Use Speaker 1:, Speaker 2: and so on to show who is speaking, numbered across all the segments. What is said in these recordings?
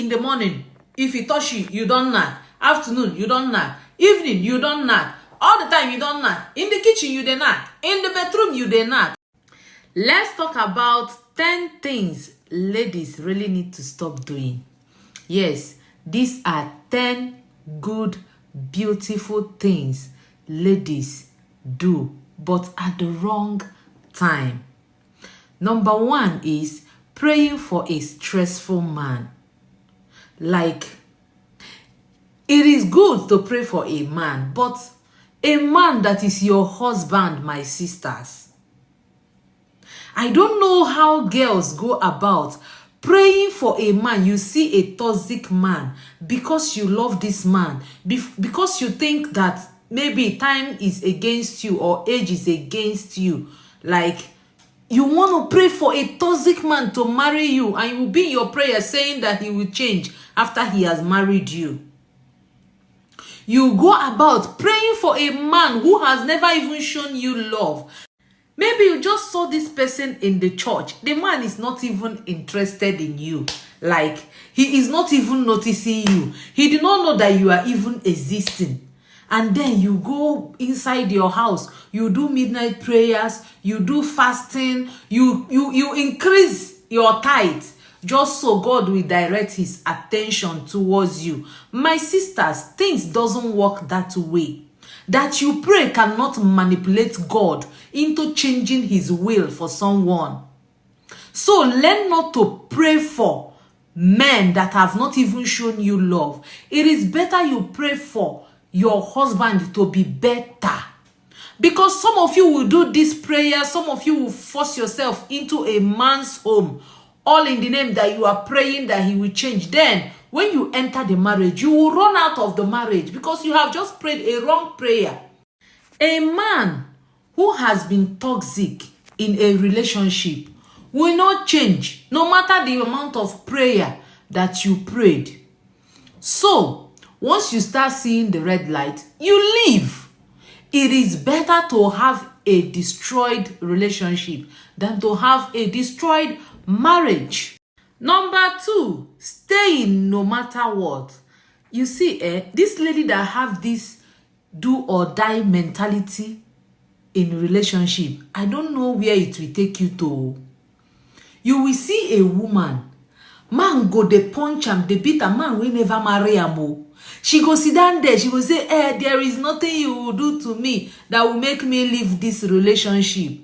Speaker 1: In the morning, if he touch you, you don't knock. Afternoon, you don't knock. Evening, you don't knock. All the time, you don't knock. In the kitchen, you dey knock. In the bedroom, you dey knock. Let's talk about 10 things ladies really need to stop doing. Yes, these are 10 good, beautiful things ladies do, but at the wrong time. Number 1 is praying for a stressful man. Like, it is good to pray for a man, but a man that is your husband, my sisters. I don't know how girls go about praying for a man. You see a toxic man because you love this man, because you think that maybe time is against you or age is against you. Like, you want to pray for a toxic man to marry you, and you will be in your prayer saying that he will change after he has married you. You go about praying for a man who has never even shown you love. Maybe you just saw this person in the church. The man is not even interested in you. Like, he is not even noticing you. He did not know that you are even existing. And then you go inside your house. You do midnight prayers. You do fasting. You increase your tithe. Just so God will direct his attention towards you. My sisters, things doesn't work that way. That you pray cannot manipulate God into changing his will for someone. So learn not to pray for men that have not even shown you love. It is better you pray for your husband to be better. Because some of you will do this prayer, some of you will force yourself into a man's home, all in the name that you are praying that he will change. Then, when you enter the marriage, you will run out of the marriage because you have just prayed a wrong prayer. A man who has been toxic in a relationship will not change no matter the amount of prayer that you prayed. So, once you start seeing the red light, you leave. It is better to have a destroyed relationship than to have a destroyed marriage. Number 2, staying no matter what. You see, this lady that have this do or die mentality in relationship, I don't know where it will take you to. You will see a woman, man go dey punch am, dey beat a man we never marry am. She go sit down there, she go say, there is nothing you will do to me that will make me leave this relationship.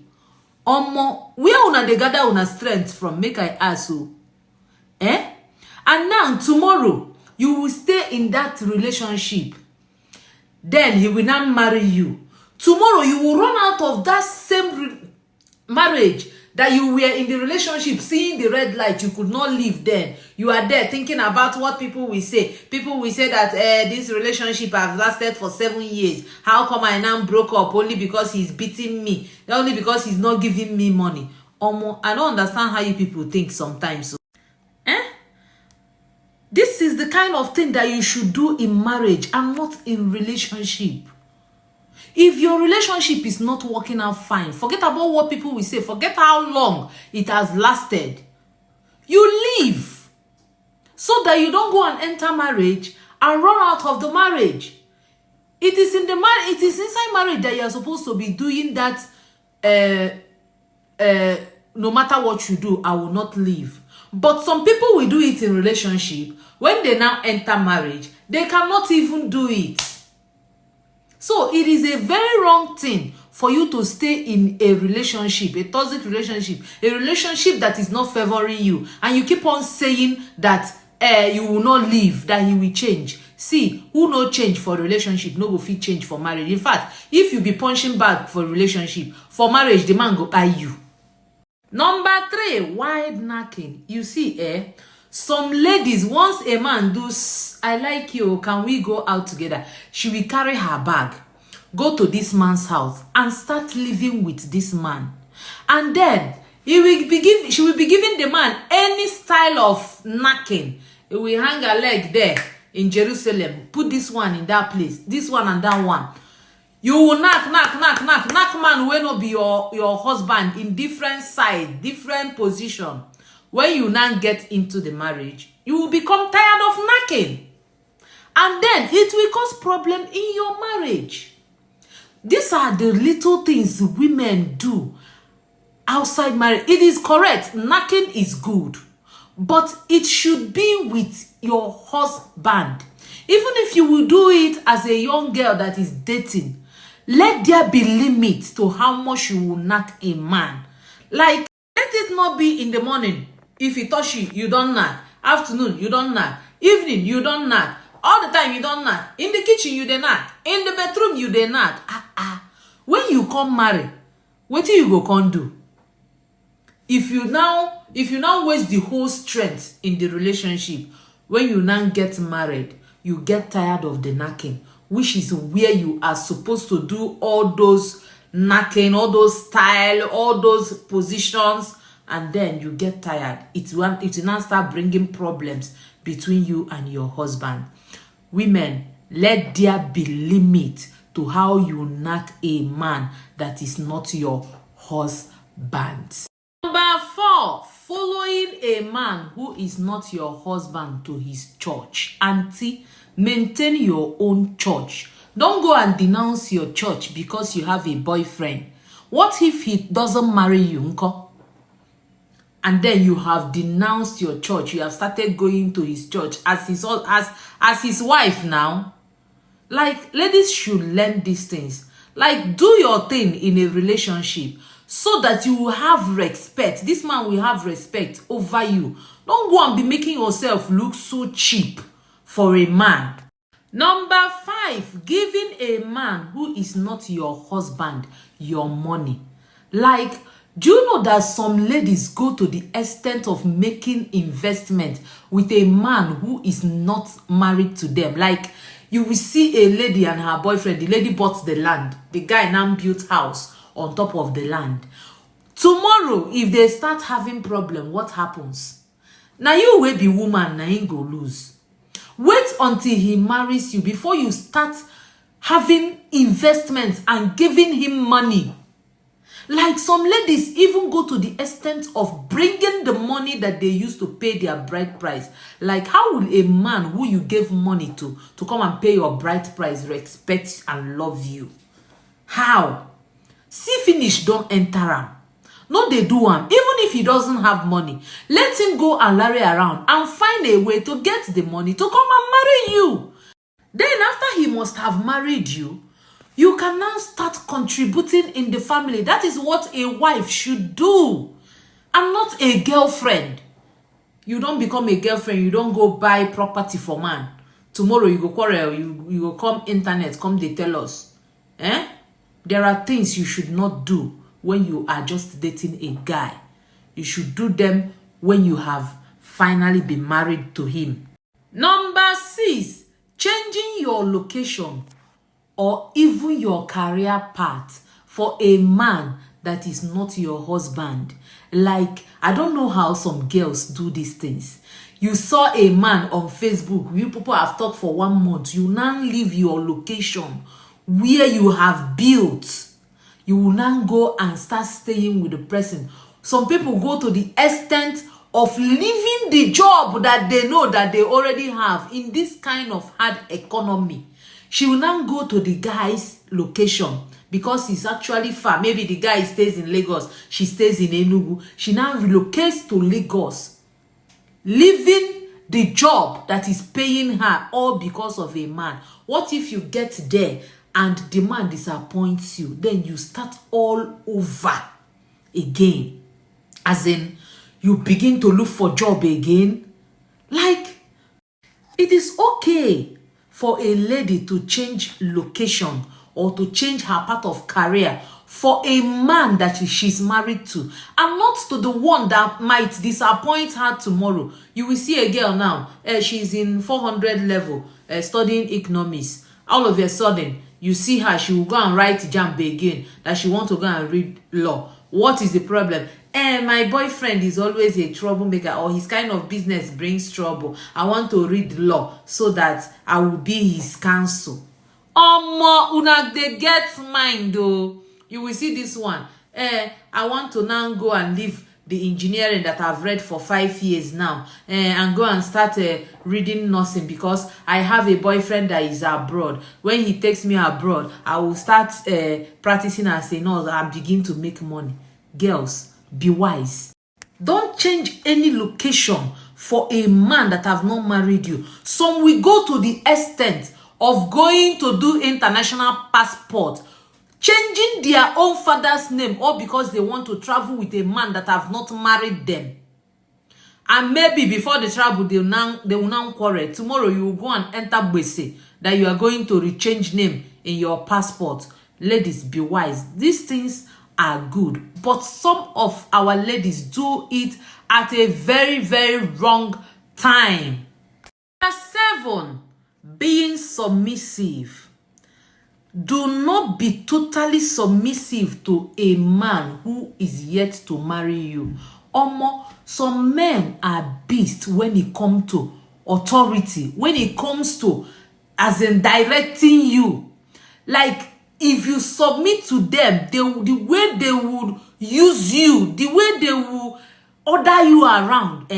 Speaker 1: Where una dey gather una strength from, make I ask you. And now, tomorrow, you will stay in that relationship. Then he will not marry you. Tomorrow, you will run out of that same marriage that you were in the relationship, seeing the red light, you could not leave then. You are there thinking about what people will say. People will say that this relationship has lasted for 7 years. How come I now broke up only because he's beating me? Only because he's not giving me money. I don't understand how you people think sometimes. So, this is the kind of thing that you should do in marriage and not in relationship. If your relationship is not working out fine, forget about what people will say. Forget how long it has lasted. You leave so that you don't go and enter marriage and run out of the marriage. It is inside marriage that you are supposed to be doing that. No matter what you do, I will not leave. But some people will do it in relationship. When they now enter marriage, they cannot even do it. So it is a very wrong thing for you to stay in a relationship, a toxic relationship, a relationship that is not favoring you, and you keep on saying that you will not leave, that he will change. See, who no change for relationship, no go fit change for marriage. In fact, if you be punching bag for relationship, for marriage, the man go eye you. Number 3, wide knocking. You see, some ladies, once a man does, I like you, can we go out together? She will carry her bag, go to this man's house, and start living with this man. And then she will be giving the man any style of knocking. He will hang a leg there in Jerusalem, put this one in that place, this one and that one. You will knock man will not be your husband in different side, different position. when you now get into the marriage, you will become tired of knacking. And then it will cause problem in your marriage. These are the little things women do outside marriage. It is correct, knacking is good, but it should be with your husband. Even if you will do it as a young girl that is dating, let there be limits to how much you will knack a man. Like, let it not be in the morning. If he touch you, you don't knack. Afternoon, you don't knack. Evening, you don't knack. All the time, you don't knack. In the kitchen, you dey knack. In the bedroom, you dey knack. When you come marry, what do you go come do? If you now waste the whole strength in the relationship, when you now get married, you get tired of the knacking, which is where you are supposed to do all those knacking, all those style, all those positions, and then you get tired. It will now start bringing problems between you and your husband. Women, let there be limit to how you knack a man that is not your husband. Number 4, following a man who is not your husband to his church. Auntie, maintain your own church. Don't go and denounce your church because you have a boyfriend. What if he doesn't marry you, unko? And then you have denounced your church. You have started going to his church as his wife now. Like, ladies should learn these things. Like, do your thing in a relationship so that you will have respect. This man will have respect over you. Don't go and be making yourself look so cheap for a man. Number 5, giving a man who is not your husband your money. Like, do you know that some ladies go to the extent of making investment with a man who is not married to them? Like, you will see a lady and her boyfriend. The lady bought the land. The guy now built house on top of the land. Tomorrow, if they start having problem, what happens? Now you will be woman, now you go lose. Wait until he marries you before you start having investments and giving him money. Like, some ladies even go to the extent of bringing the money that they used to pay their bride price. Like, how will a man who you gave money to come and pay your bride price respect and love you? How? See finish, don't enter him. No, they do him. Even if he doesn't have money, let him go and larry around and find a way to get the money to come and marry you. Then after he must have married you, you can now start contributing in the family. That is what a wife should do, and not a girlfriend. You don't become a girlfriend. You don't go buy property for man. Tomorrow you go quarrel. You go come internet, come they tell us. There are things you should not do when you are just dating a guy. You should do them when you have finally been married to him. Number 6, changing your location or even your career path for a man that is not your husband. Like, I don't know how some girls do these things. You saw a man on Facebook, you people have talked for 1 month, you now leave your location where you have built. You will now go and start staying with the person. Some people go to the extent of leaving the job that they know that they already have in this kind of hard economy. She will now go to the guy's location because it's actually far. Maybe the guy stays in Lagos, she stays in Enugu. She now relocates to Lagos, leaving the job that is paying her, all because of a man. What if you get there and the man disappoints you? Then you start all over again. As in, you begin to look for job again. Like, it is okay for a lady to change location or to change her path of career for a man that she's married to, and not to the one that might disappoint her tomorrow. You will see a girl now, she's in 400 level, studying economics. All of a sudden, you see her, she will go and write JAMB again, that she wants to go and read law. What is the problem? My boyfriend is always a troublemaker, or his kind of business brings trouble. I want to read law so that I will be his counsel. Una they get mind though. You will see this one. I want to now go and live the engineering that I've read for 5 years now, and go and start reading nursing because I have a boyfriend that is abroad. When he takes me abroad, I will start practicing as a nurse and begin to make money. Girls, be wise. Don't change any location for a man that have not married you. Some will go to the extent of going to do international passport, changing their own father's name, all because they want to travel with a man that have not married them. And maybe before they travel, they will now quarrel. Tomorrow you will go and enter gbese that you are going to rechange name in your passport. Ladies, be wise. These things are good, but some of our ladies do it at a very, very wrong time. Number 7, being submissive. Do not be totally submissive to a man who is yet to marry you. Some men are beasts when it comes to authority, when it comes to as in directing you. Like, if you submit to them, the way they would use you, the way they will order you around,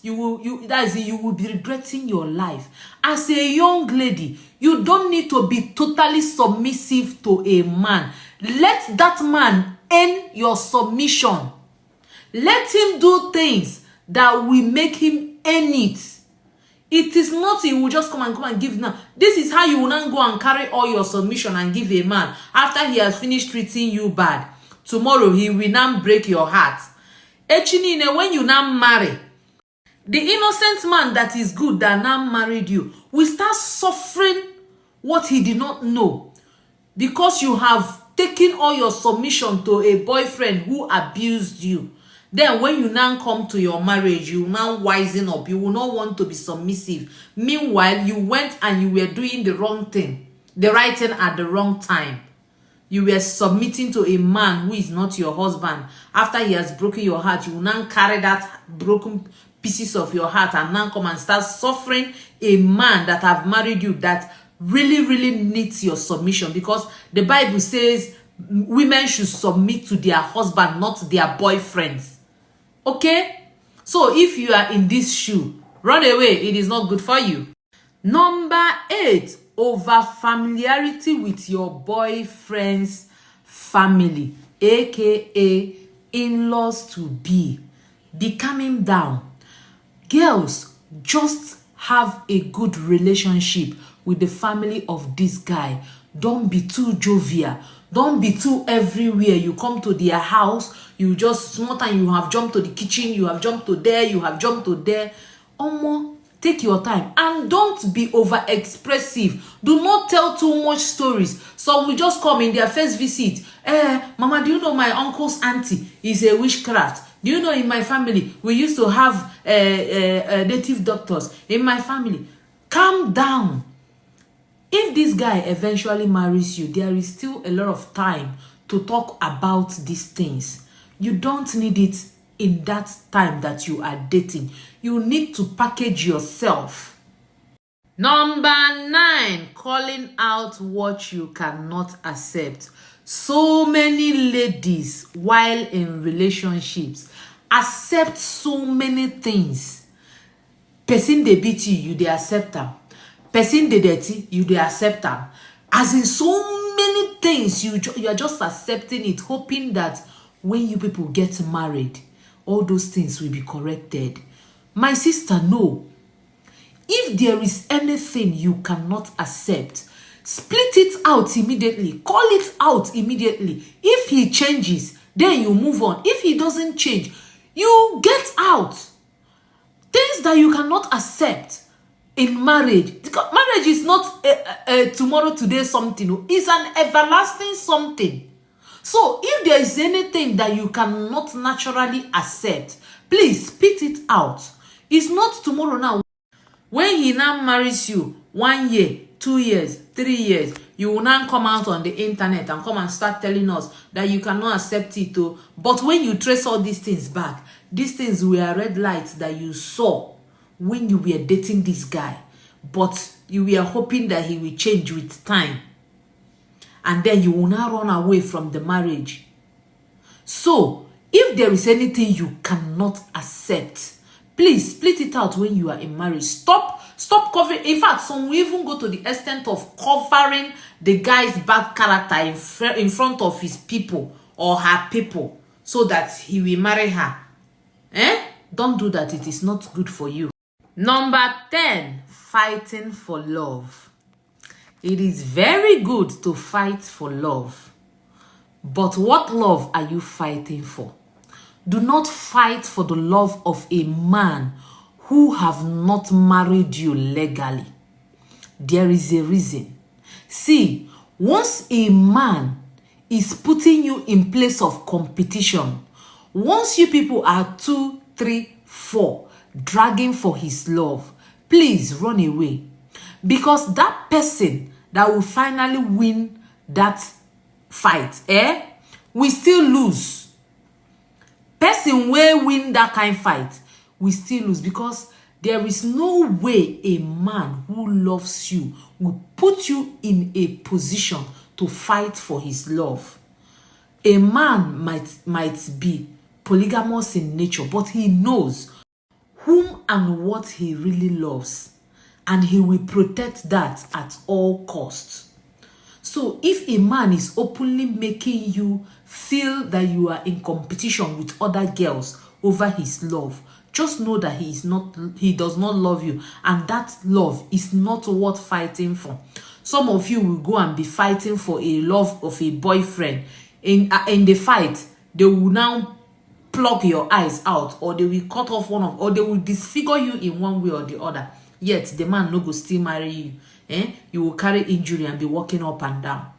Speaker 1: you will be regretting your life. As a young lady, you don't need to be totally submissive to a man. Let that man earn your submission. Let him do things that will make him earn it. It is not he will just come and give now. This is how you will not go and carry all your submission and give a man after he has finished treating you bad. Tomorrow he will now break your heart. Echinine, when you now marry, the innocent man that is good that now married you will start suffering what he did not know because you have taken all your submission to a boyfriend who abused you. Then when you now come to your marriage, you now wisen up. You will not want to be submissive. Meanwhile, you went and you were doing the wrong thing, the right thing at the wrong time. You were submitting to a man who is not your husband. After he has broken your heart, you will now carry that broken pieces of your heart and now come and start suffering a man that have married you that really, really needs your submission, because the Bible says women should submit to their husband, not their boyfriends. Okay? So if you are in this shoe, run away. It is not good for you. Number 8, over familiarity with your boyfriend's family, aka in-laws to be. Be calming down. Girls, just have a good relationship with the family of this guy. Don't be too jovial. Don't be too everywhere. You come to their house, you just small time, you have jumped to the kitchen, you have jumped to there, you have jumped to there. Take your time and don't be over expressive. Do not tell too much stories. Some will just come in their first visit. Mama, do you know my uncle's auntie is a witchcraft? Do you know in my family we used to have native doctors in my family? Calm down. If this guy eventually marries you, there is still a lot of time to talk about these things. You don't need it in that time that you are dating. You need to package yourself. Number 9, calling out what you cannot accept. So many ladies, while in relationships, accept so many things. Person they beat you, you they accept them. Person they dirty, you they accept them. As in so many things, you are just accepting it, hoping that when you people get married, all those things will be corrected. My sister, no. If there is anything you cannot accept, split it out immediately. Call it out immediately. If he changes, then you move on. If he doesn't change, you get out. Things that you cannot accept in marriage. Because marriage is not a tomorrow, today something. It's an everlasting something. So if there is anything that you cannot naturally accept, please spit it out. It's not tomorrow now. When he now marries you, 1 year, 2 years, 3 years, you will now come out on the internet and come and start telling us that you cannot accept it too. But when you trace all these things back, these things were red lights that you saw when you were dating this guy. But you were hoping that he will change with time. And then you will now run away from the marriage. So, If there is anything you cannot accept, please split it out when you are in marriage. Stop covering. In fact, some will even go to the extent of covering the guy's bad character in front of his people or her people so that he will marry her. Don't do that. It is not good for you. Number 10, fighting for love. It is very good to fight for love. But what love are you fighting for? Do not fight for the love of a man who have not married you legally. There is a reason. See, once a man is putting you in place of competition, once you people are 2, 3, 4 dragging for his love, please run away. Because that person that will finally win that fight, we still lose. Person will win that kind of fight, we still lose, because there is no way a man who loves you will put you in a position to fight for his love. A man might be polygamous in nature, but he knows whom and what he really loves, and he will protect that at all costs. So if a man is openly making you feel that you are in competition with other girls over his love, just know that he does not love you, and that love is not worth fighting for. Some of you will go and be fighting for a love of a boyfriend. In the fight, they will now pluck your eyes out, or they will cut off or they will disfigure you in one way or the other. Yet the man no go still marry you. You will carry injury and be walking up and down.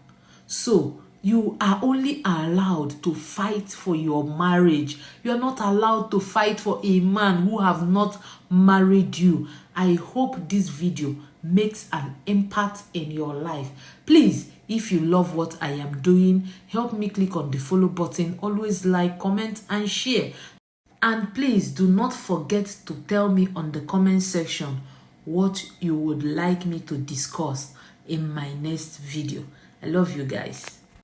Speaker 1: So you are only allowed to fight for your marriage. You are not allowed to fight for a man who have not married you. I hope this video makes an impact in your life. Please, if you love what I am doing, help me click on the follow button. Always like, comment, and share. And please do not forget to tell me on the comment section what you would like me to discuss in my next video. I love you guys.